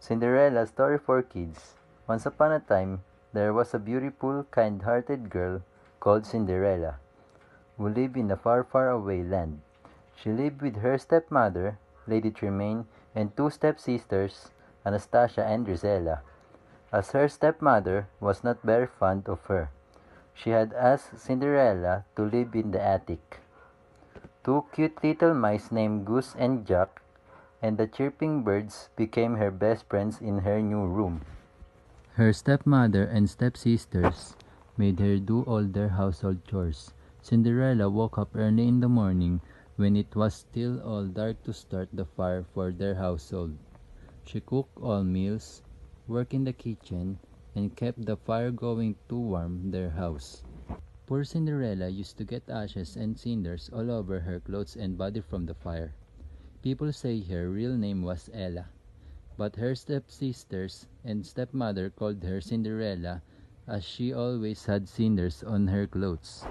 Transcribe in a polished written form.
Cinderella Story for Kids. Once upon a time, there was a beautiful, kind-hearted girl called Cinderella, who lived in a far, far away land. She lived with her stepmother, Lady Tremaine, and two stepsisters, Anastasia and Drizella. As her stepmother was not very fond of her, she had asked Cinderella to live in the attic. Two cute little mice named Goose and Jack and the chirping birds became her best friends in her new room. Her stepmother and stepsisters made her do all their household chores. Cinderella woke up early in the morning when it was still all dark to start the fire for their household. She cooked all meals, worked in the kitchen, and kept the fire going to warm their house. Poor Cinderella used to get ashes and cinders all over her clothes and body from the fire. People say her real name was Ella, but her stepsisters and stepmother called her Cinderella as she always had cinders on her clothes.